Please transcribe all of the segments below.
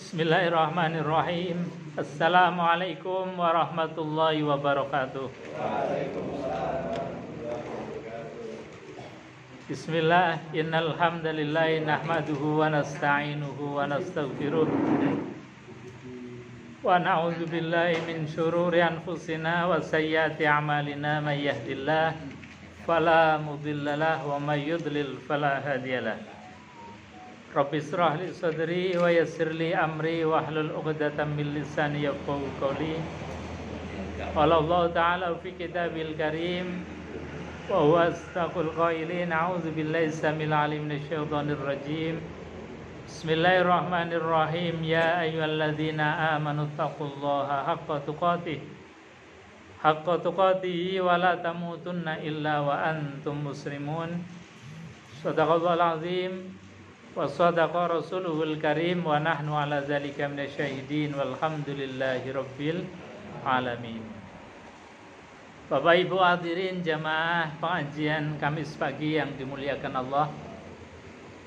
Bismillahirrahmanirrahim. Assalamualaikum warahmatullahi wabarakatuh. Bismillah, innal hamdalillah nahmaduhu wa nasta'inuhu wa nastaghfiruh wa na'udzu billahi min syururi anfusina wa sayyiati a'malina may yahdihillahu fala mudhillalah wa may yudlil fala hadiyalah. Rabbi israh li sadri wa yassir li amri wahlul 'uqdatam min lisani yafqahu qawli. Qala Allah ta'ala fi kitabil karim wa huwa astaqul qailin a'udzu billahi samil alim minasyaitonir rajim. Bismillahirrahmanirrahim. Ya ayyuhalladzina amanu taqullaha haqqa tuqatih wa la tamutunna illa wa antum muslimun. Shadaqallahul azim. Wa sadaqa rasuluhul karim wa nahnu ala zalika minasyahidin walhamdulillahi rabbil alamin. Bapak Ibu hadirin jamaah pengajian Kamis pagi yang dimuliakan Allah.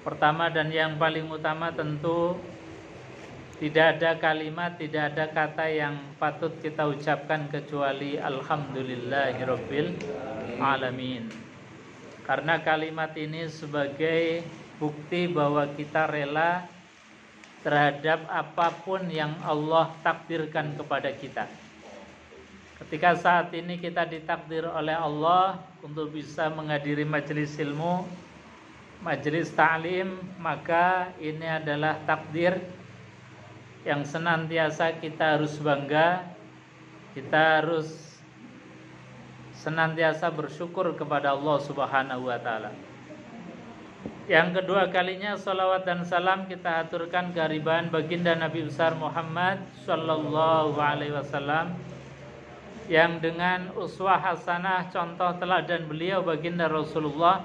Pertama dan yang paling utama tentu tidak ada kalimat, tidak ada kata yang patut kita ucapkan kecuali alhamdulillahi rabbil alamin. Karena kalimat ini sebagai bukti bahwa kita rela terhadap apapun yang Allah takdirkan kepada kita. Ketika saat ini kita ditakdir oleh Allah untuk bisa menghadiri majelis ilmu, majelis ta'lim, maka ini adalah takdir yang senantiasa kita harus bangga. Kita harus senantiasa bersyukur kepada Allah Subhanahu wa ta'ala. Yang kedua kalinya salawat dan salam kita aturkan kehadiran baginda Nabi besar Muhammad sallallahu alaihi wasallam yang dengan uswah hasanah, contoh teladan beliau baginda Rasulullah,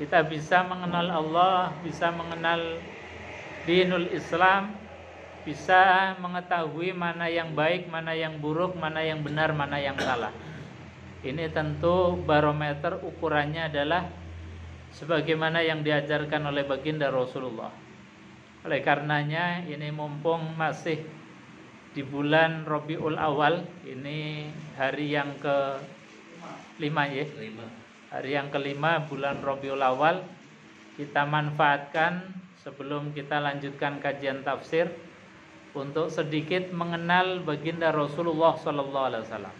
kita bisa mengenal Allah, bisa mengenal dinul Islam, bisa mengetahui mana yang baik, mana yang buruk, mana yang benar, mana yang salah. Ini tentu barometer ukurannya adalah sebagaimana yang diajarkan oleh baginda Rasulullah. Oleh karenanya ini mumpung masih di bulan Rabiul Awal, ini hari yang ke-5 ya. Hari yang ke-5 bulan Rabiul Awal, kita manfaatkan sebelum kita lanjutkan kajian tafsir untuk sedikit mengenal baginda Rasulullah sallallahu alaihi wasallam.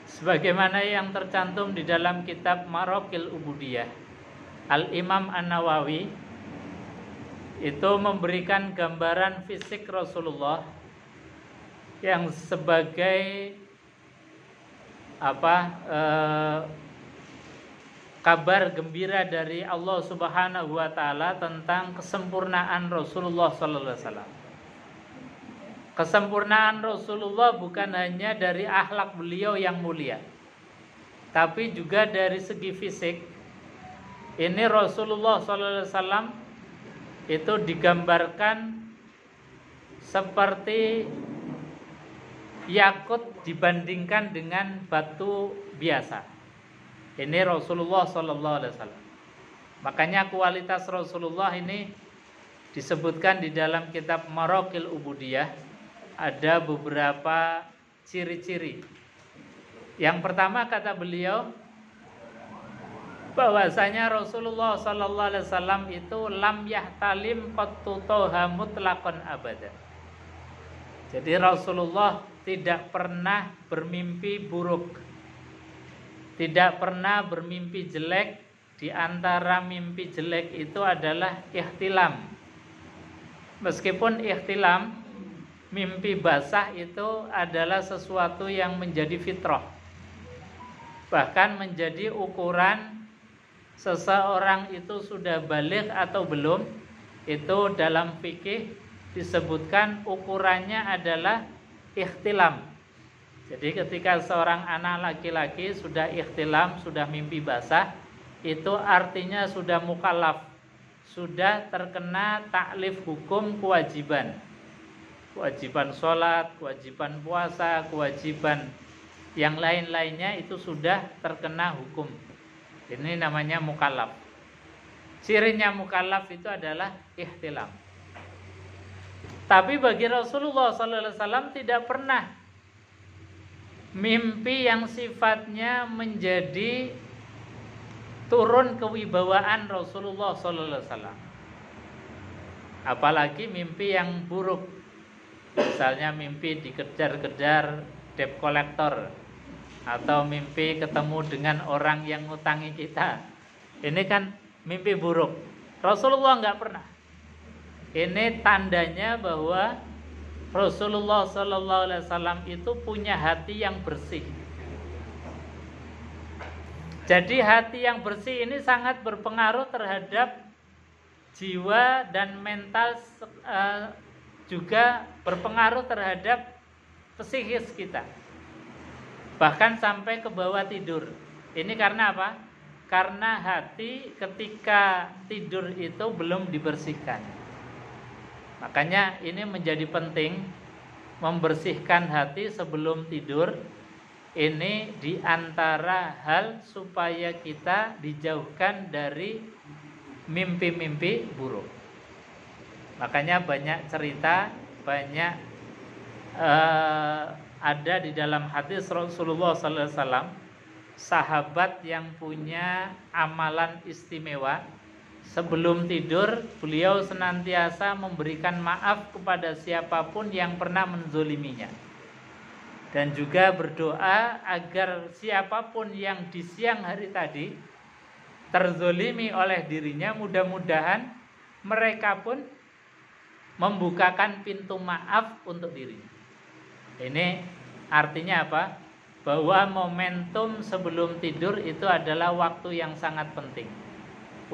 Sebagaimana yang tercantum di dalam kitab Maraqil Ubudiyah, Al-Imam An-Nawawi itu memberikan gambaran fisik Rasulullah yang sebagai kabar gembira dari Allah Subhanahu wa taala tentang kesempurnaan Rasulullah sallallahu alaihi wasallam. Kesempurnaan Rasulullah bukan hanya dari akhlak beliau yang mulia, tapi juga dari segi fisik. Ini Rasulullah SAW itu digambarkan seperti yakut dibandingkan dengan batu biasa. Ini Rasulullah SAW. Makanya kualitas Rasulullah ini disebutkan di dalam kitab Maraqil Ubudiyah. Ada beberapa ciri-ciri. Yang pertama kata beliau bahwasanya Rasulullah sallallahu alaihi wasallam itu lam yahtalim qattu toha mutlaqan abada. Jadi Rasulullah tidak pernah bermimpi buruk, tidak pernah bermimpi jelek. Di antara mimpi jelek itu adalah ihtilam. Meskipun ihtilam, mimpi basah itu adalah sesuatu yang menjadi fitrah, bahkan menjadi ukuran seseorang itu sudah baligh atau belum. Itu dalam fikih disebutkan ukurannya adalah ihtilam. Jadi ketika seorang anak laki-laki sudah ihtilam, sudah mimpi basah, itu artinya sudah mukallaf, sudah terkena taklif hukum kewajiban. Kewajiban sholat, kewajiban puasa, kewajiban yang lain-lainnya itu sudah terkena hukum. Ini namanya mukallaf. Cirinya mukallaf itu adalah ihtilam. Tapi bagi Rasulullah SAW tidak pernah mimpi yang sifatnya menjadi turun kewibawaan Rasulullah SAW. Apalagi mimpi yang buruk. Misalnya mimpi dikejar-kejar debt collector, atau mimpi ketemu dengan orang yang ngutangi kita. Ini kan mimpi buruk. Rasulullah nggak pernah. Ini tandanya bahwa Rasulullah SAW itu punya hati yang bersih. Jadi hati yang bersih ini sangat berpengaruh terhadap jiwa dan mental, juga berpengaruh terhadap psikis kita. Bahkan sampai ke bawah tidur. Ini karena apa? Karena hati ketika tidur itu belum dibersihkan. Makanya ini menjadi penting membersihkan hati sebelum tidur. Ini diantara hal supaya kita dijauhkan dari mimpi-mimpi buruk. Makanya banyak cerita, banyak ada di dalam hadis Rasulullah SAW, sahabat yang punya amalan istimewa. Sebelum tidur, beliau senantiasa memberikan maaf kepada siapapun yang pernah menzoliminya. Dan juga berdoa agar siapapun yang di siang hari tadi terzolimi oleh dirinya, mudah-mudahan mereka pun membukakan pintu maaf untuk dirinya. Ini artinya apa? Bahwa momentum sebelum tidur itu adalah waktu yang sangat penting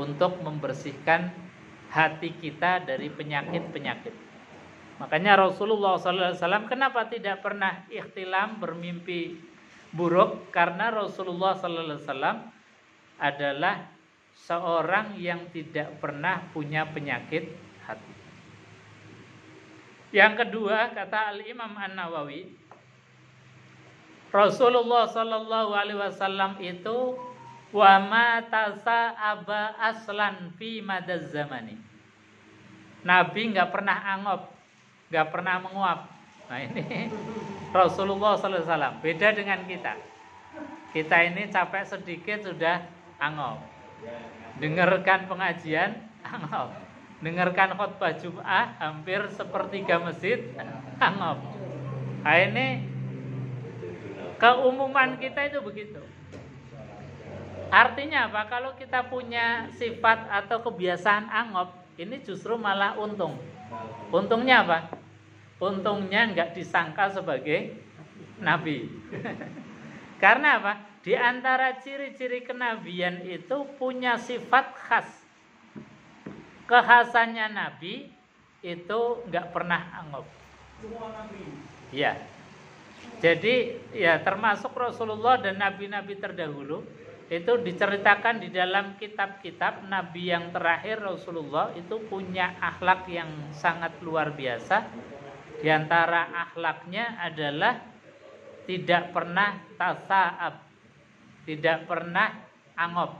untuk membersihkan hati kita dari penyakit-penyakit. Makanya Rasulullah SAW kenapa tidak pernah ikhtilam, bermimpi buruk? Karena Rasulullah SAW adalah seorang yang tidak pernah punya penyakit hati. Yang kedua, kata Al-Imam An-Nawawi, Rasulullah SAW itu wa ma tasa'aba aslan fi madaz zamani. Nabi nggak pernah angop, nggak pernah menguap. Nah ini Rasulullah SAW. Beda dengan kita. Kita ini capek sedikit sudah angop. Dengarkan pengajian angop. Dengarkan khutbah Jum'ah hampir sepertiga masjid angop. Nah ini keumuman kita itu begitu. Artinya apa? Kalau kita punya sifat atau kebiasaan angop, ini justru malah untung. Untungnya apa? Untungnya nggak disangka sebagai nabi. Karena apa? Di antara ciri-ciri kenabian itu punya sifat khas. Kekhasannya nabi itu nggak pernah angop. Ya. Jadi ya termasuk Rasulullah dan nabi-nabi terdahulu itu diceritakan di dalam kitab-kitab. Nabi yang terakhir Rasulullah itu punya akhlak yang sangat luar biasa. Di antara akhlaknya adalah tidak pernah tasa'ab, tidak pernah angop.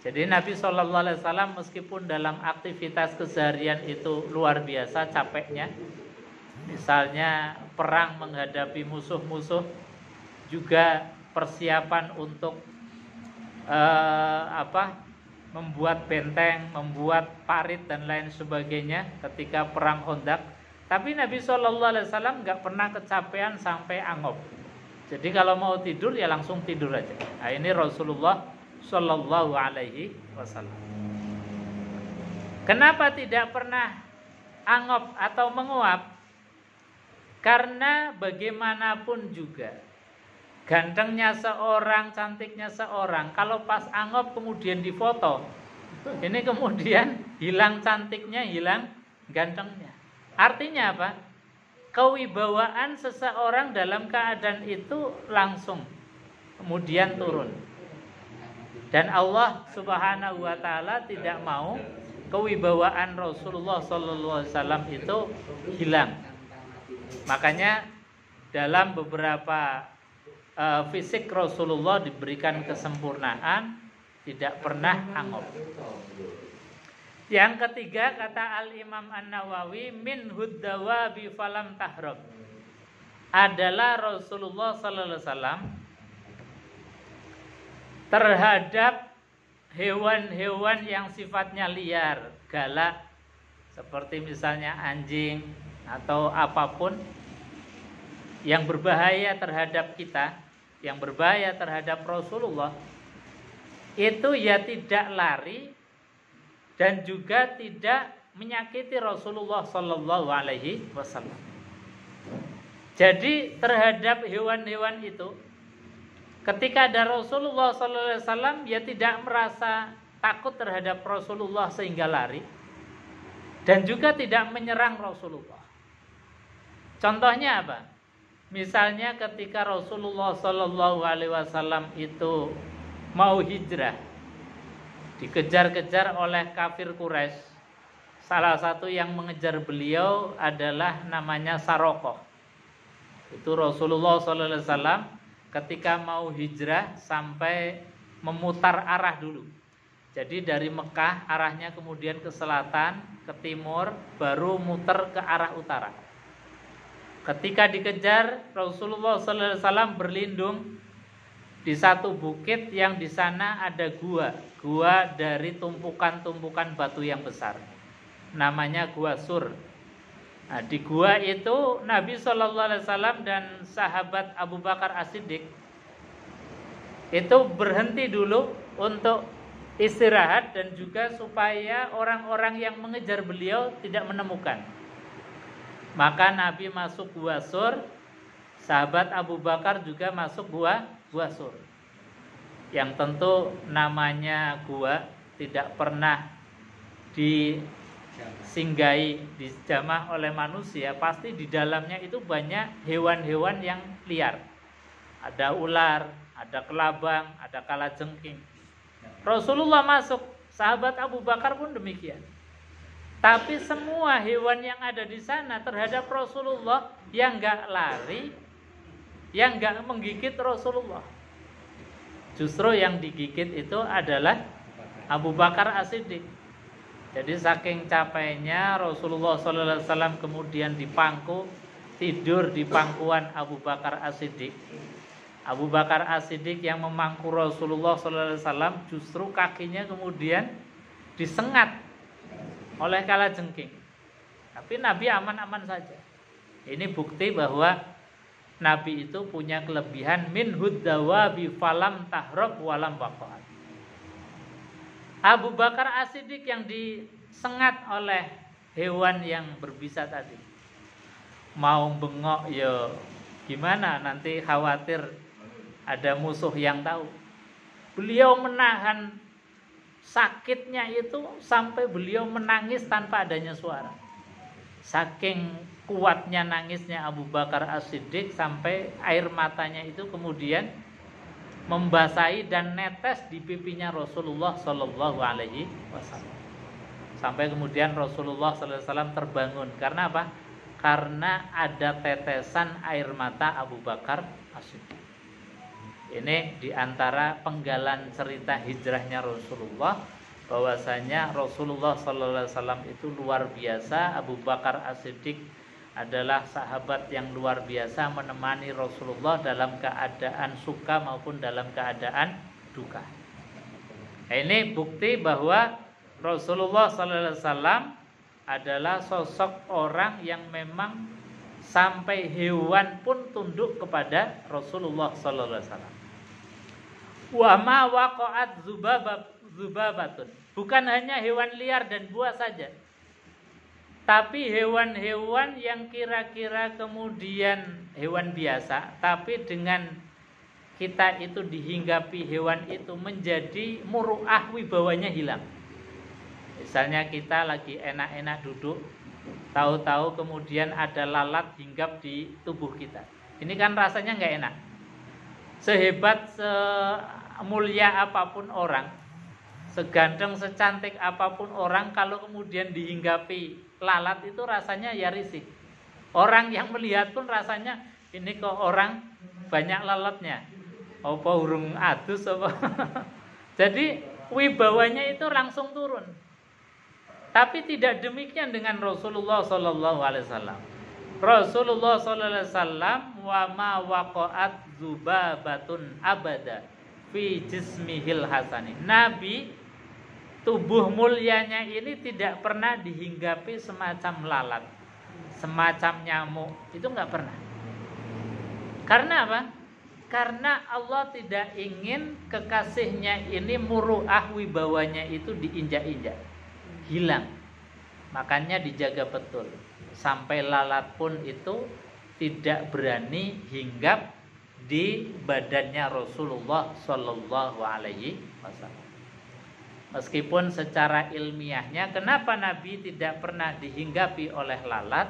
Jadi Nabi SAW meskipun dalam aktivitas keseharian itu luar biasa capeknya, misalnya perang menghadapi musuh-musuh, juga persiapan untuk membuat benteng, membuat parit dan lain sebagainya ketika perang Khandaq. Tapi Nabi SAW nggak pernah kecapean sampai angop. Jadi kalau mau tidur ya langsung tidur aja. Nah, ini Rasulullah Shallallahu Alaihi Wasallam. Kenapa tidak pernah angop atau menguap? Karena bagaimanapun juga gantengnya seorang, cantiknya seorang, kalau pas angop kemudian difoto, ini kemudian hilang cantiknya, hilang gantengnya. Artinya apa? Kewibawaan seseorang dalam keadaan itu langsung kemudian turun. Dan Allah Subhanahu wa taala tidak mau kewibawaan Rasulullah SAW itu hilang. Makanya dalam beberapa fisik Rasulullah diberikan kesempurnaan, tidak pernah angop. Yang ketiga kata Al-Imam An-Nawawi min huddawabi falam tahrab, adalah Rasulullah sallallahu alaihi wasallam terhadap hewan-hewan yang sifatnya liar, galak, seperti misalnya anjing atau apapun yang berbahaya terhadap kita, yang berbahaya terhadap Rasulullah, itu ya tidak lari dan juga tidak menyakiti Rasulullah sallallahu alaihi wasallam. Jadi terhadap hewan-hewan itu, ketika ada Rasulullah sallallahu alaihi wasallam, ya tidak merasa takut terhadap Rasulullah sehingga lari, dan juga tidak menyerang Rasulullah. Contohnya apa? Misalnya ketika Rasulullah sallallahu alaihi wasallam itu mau hijrah, dikejar-kejar oleh kafir Quraisy. Salah satu yang mengejar beliau adalah namanya Sarokoh. Itu Rasulullah sallallahu alaihi wasallam ketika mau hijrah sampai memutar arah dulu. Jadi dari Mekah arahnya kemudian ke selatan, ke timur, baru muter ke arah utara. Ketika dikejar, Rasulullah sallallahu alaihi wasallam berlindung di satu bukit yang di sana ada gua dari tumpukan-tumpukan batu yang besar. Namanya Gua Sur. Nah, di gua itu Nabi sallallahu alaihi wasallam dan sahabat Abu Bakar As-Siddiq itu berhenti dulu untuk istirahat dan juga supaya orang-orang yang mengejar beliau tidak menemukan. Maka Nabi masuk Gua Sur, sahabat Abu Bakar juga masuk Gua Sur. Yang tentu namanya gua tidak pernah disinggahi, dijamah oleh manusia, pasti di dalamnya itu banyak hewan-hewan yang liar. Ada ular, ada kelabang, ada kalajengking. Rasulullah masuk, sahabat Abu Bakar pun demikian. Tapi semua hewan yang ada di sana terhadap Rasulullah yang enggak lari, yang enggak menggigit Rasulullah. Justru yang digigit itu adalah Abu Bakar As-Siddiq. Jadi saking capeknya Rasulullah SAW kemudian dipangku, tidur di pangkuan Abu Bakar As-Siddiq. Abu Bakar As-Siddiq yang memangku Rasulullah SAW, justru kakinya kemudian disengat oleh kalajengking. Tapi Nabi aman-aman saja. Ini bukti bahwa Nabi itu punya kelebihan min huddawabi falam tahrab walam waqa'at. Abu Bakar As-Siddiq yang disengat oleh hewan yang berbisa tadi, mau bengok ya gimana, nanti khawatir ada musuh yang tahu. Beliau menahan sakitnya itu sampai beliau menangis tanpa adanya suara. Saking kuatnya nangisnya Abu Bakar As-Siddiq sampai air matanya itu kemudian membasahi dan netes di pipinya Rasulullah sallallahu alaihi wasallam. Sampai kemudian Rasulullah sallallahu alaihi wasallam terbangun. Karena apa? Karena ada tetesan air mata Abu Bakar As-Siddiq. Ini diantara penggalan cerita hijrahnya Rasulullah, bahwasanya Rasulullah sallallahu alaihi wasallam itu luar biasa. Abu Bakar As-Siddiq adalah sahabat yang luar biasa, menemani Rasulullah dalam keadaan suka maupun dalam keadaan duka. Ini bukti bahwa Rasulullah sallallahu alaihi wasallam adalah sosok orang yang memang sampai hewan pun tunduk kepada Rasulullah sallallahu alaihi wasallam. Wa ma waqa'at zubabatun. Bukan hanya hewan liar dan buas saja, tapi hewan-hewan yang kira-kira kemudian hewan biasa, tapi dengan kita itu dihinggapi hewan itu menjadi muru'ah, wibawanya hilang. Misalnya kita lagi enak-enak duduk, tahu-tahu kemudian ada lalat hinggap di tubuh kita. Ini kan rasanya nggak enak. Sehebat, semulia apapun orang, seganteng, secantik apapun orang, kalau kemudian dihinggapi lalat itu rasanya ya risih. Orang yang melihat pun rasanya ini kok orang banyak lalatnya, apa urung adus apa. Jadi wibawanya itu langsung turun. Tapi tidak demikian dengan Rasulullah sallallahu alaihi wasallam. Rasulullah sallallahu alaihi wasallam wa ma waqa'at dzubabatun abada fi jismihil hasani. Nabi tubuh mulianya ini tidak pernah dihinggapi semacam lalat, semacam nyamuk. Itu enggak pernah. Karena apa? Karena Allah tidak ingin kekasihnya ini muru'ah wibawanya itu diinjak-injak, hilang. Makanya dijaga betul. Sampai lalat pun itu tidak berani hinggap di badannya Rasulullah Sallallahu Alaihi Wasallam. Meskipun secara ilmiahnya, kenapa Nabi tidak pernah dihinggapi oleh lalat?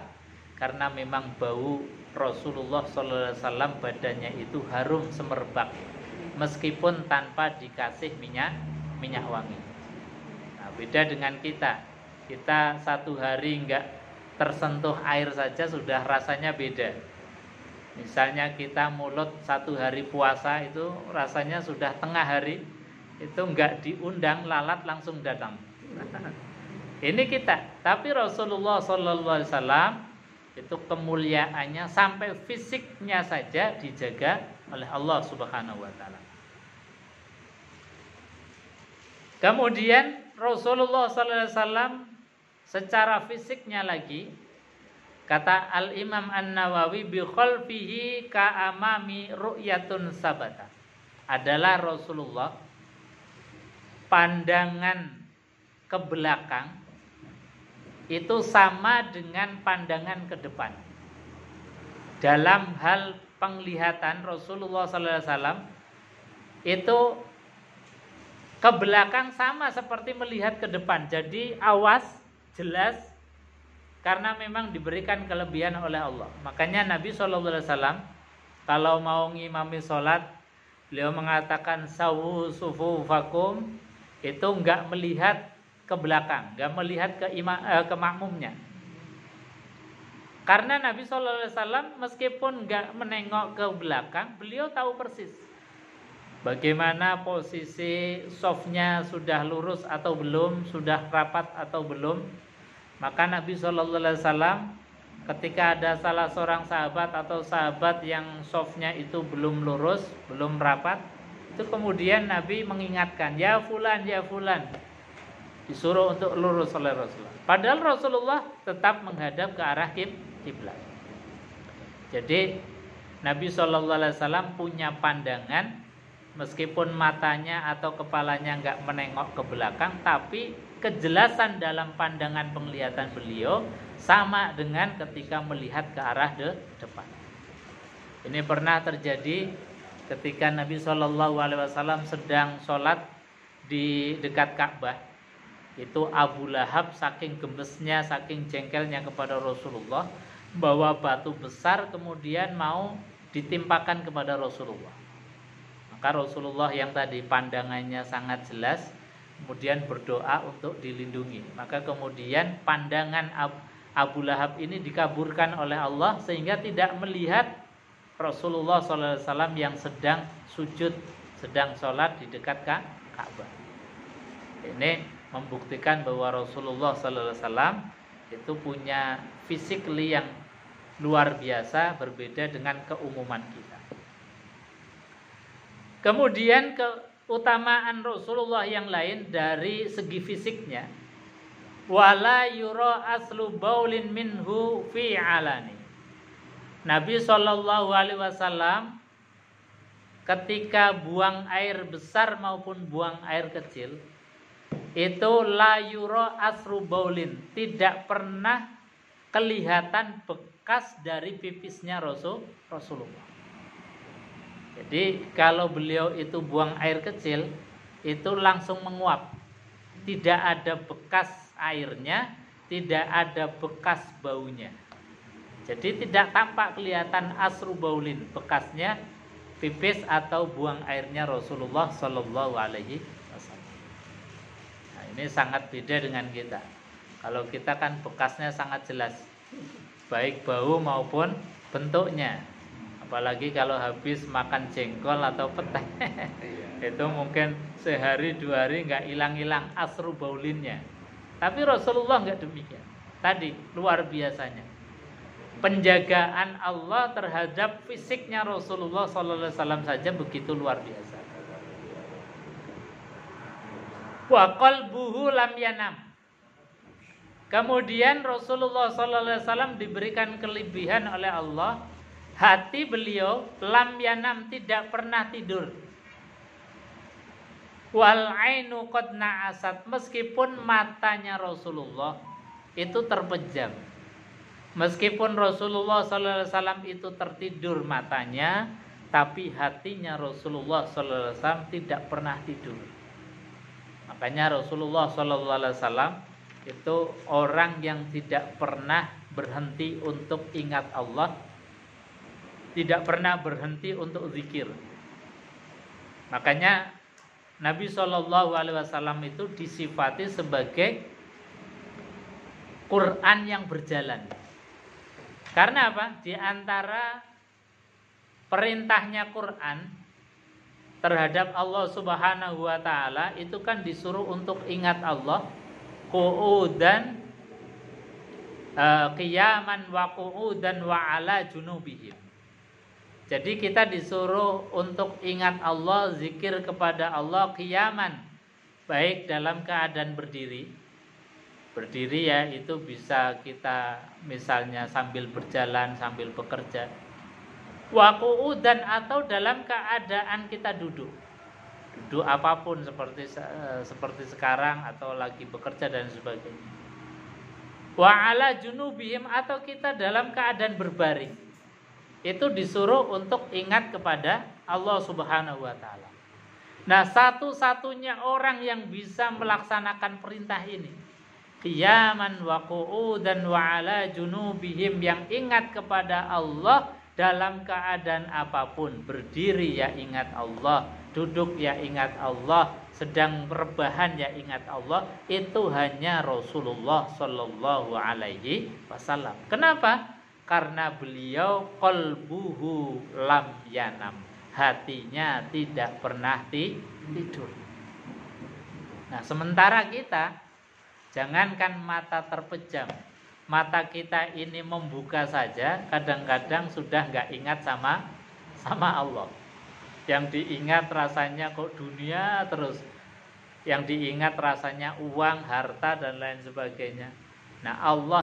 Karena memang bau Rasulullah Sallallahu Alaihi Wasallam badannya itu harum semerbak, meskipun tanpa dikasih minyak wangi. Nah, beda dengan kita. Kita satu hari enggak tersentuh air saja sudah rasanya beda. Misalnya kita mulut satu hari puasa itu rasanya sudah tengah hari itu enggak diundang lalat langsung datang. Ini kita. Tapi Rasulullah Sallallahu Alaihi Wasallam itu kemuliaannya sampai fisiknya saja dijaga oleh Allah Subhanahu wa taala. Kemudian Rasulullah sallallahu alaihi wasallam secara fisiknya lagi, kata Al-Imam An-Nawawi, bi khalfihi ka amami ru'yatun sabata. Adalah Rasulullah pandangan ke belakang itu sama dengan pandangan ke depan. Dalam hal penglihatan Rasulullah sallallahu alaihi wasallam itu ke belakang sama seperti melihat ke depan. Jadi awas, jelas, karena memang diberikan kelebihan oleh Allah. Makanya Nabi sallallahu alaihi wasallam kalau mau ngimami salat, beliau mengatakan sawu sufufakum, itu enggak melihat ke belakang, enggak melihat ke makmumnya. Karena Nabi sallallahu alaihi wasallam meskipun enggak menengok ke belakang, beliau tahu persis bagaimana posisi shafnya, sudah lurus atau belum, sudah rapat atau belum. Maka Nabi sallallahu alaihi wasallam ketika ada salah seorang sahabat atau sahabat yang shafnya itu belum lurus, belum rapat, itu kemudian Nabi mengingatkan, ya fulan, disuruh untuk lurus oleh Rasulullah. Padahal Rasulullah tetap menghadap ke arah kiblat. Jadi Nabi sallallahu alaihi wasallam punya pandangan, meskipun matanya atau kepalanya enggak menengok ke belakang, tapi kejelasan dalam pandangan penglihatan beliau sama dengan ketika melihat ke arah depan. Ini pernah terjadi ketika Nabi sallallahu alaihi wasallam sedang sholat di dekat Ka'bah. Itu Abu Lahab saking gemesnya, saking jengkelnya kepada Rasulullah, bawa batu besar kemudian mau ditimpakan kepada Rasulullah. Maka Rasulullah yang tadi pandangannya sangat jelas, kemudian berdoa untuk dilindungi. Maka kemudian pandangan Abu Lahab ini dikabulkan oleh Allah sehingga tidak melihat Rasulullah SAW yang sedang sujud, sedang sholat di dekat Ka'bah. Ini membuktikan bahwa Rasulullah SAW itu punya physically yang luar biasa, berbeda dengan keumuman kita. Kemudian keutamaan Rasulullah yang lain dari segi fisiknya, wala yura aslu baulin minhu fi alani. Nabi sallallahu alaihi wasallam ketika buang air besar maupun buang air kecil itu la yura asru baulin, tidak pernah kelihatan bekas dari pipisnya Rasulullah. Jadi kalau beliau itu buang air kecil itu langsung menguap, tidak ada bekas airnya, tidak ada bekas baunya. Jadi tidak tampak kelihatan asru baulin, bekasnya pipis atau buang airnya Rasulullah Sallallahu Alaihi Wasallam. Nah, ini sangat beda dengan kita. Kalau kita kan bekasnya sangat jelas, baik bau maupun bentuknya. Apalagi kalau habis makan jengkol atau petai, itu mungkin sehari dua hari nggak hilang-hilang asru baulinnya. Tapi Rasulullah enggak demikian. Tadi luar biasanya penjagaan Allah terhadap fisiknya Rasulullah sallallahu alaihi wasallam saja begitu luar biasa. Wa qalbuhu lam yanam. Kemudian Rasulullah sallallahu alaihi wasallam diberikan kelebihan oleh Allah, hati beliau lam yanam, tidak pernah tidur. Wal ainu qad na'asat, meskipun matanya Rasulullah itu terpejam. Meskipun Rasulullah sallallahu alaihi wasallam itu tertidur matanya, tapi hatinya Rasulullah sallallahu alaihi wasallam tidak pernah tidur. Makanya Rasulullah sallallahu alaihi wasallam itu orang yang tidak pernah berhenti untuk ingat Allah, tidak pernah berhenti untuk zikir. Makanya Nabi sallallahu alaihi wasallam itu disifati sebagai Quran yang berjalan. Karena apa? Di antara perintahnya Quran terhadap Allah Subhanahu wa taala itu kan disuruh untuk ingat Allah qu'udan qiyaman wa qu'udan wa ala junubihim. Jadi kita disuruh untuk ingat Allah, zikir kepada Allah qiyaman, baik dalam keadaan berdiri. Berdiri ya itu bisa kita misalnya sambil berjalan, sambil bekerja. Wa qu'udan, atau dalam keadaan kita duduk. Duduk apapun seperti sekarang atau lagi bekerja dan sebagainya. Wa ala junubihim, atau kita dalam keadaan berbaring. Itu disuruh untuk ingat kepada Allah Subhanahu wa taala. Nah, satu-satunya orang yang bisa melaksanakan perintah ini, qiyaman wa qu'udan wa ala junubihim, yang ingat kepada Allah dalam keadaan apapun, berdiri ya ingat Allah, duduk ya ingat Allah, sedang rebahan ya ingat Allah, itu hanya Rasulullah sallallahu alaihi wasallam. Kenapa? Karena beliau qalbuhu lam yanam, hatinya tidak pernah tidur. Nah, sementara kita jangankan mata terpejam, mata kita ini membuka saja, kadang-kadang sudah nggak ingat sama Allah. Yang diingat rasanya kok dunia terus, yang diingat rasanya uang, harta dan lain sebagainya. Nah, Allah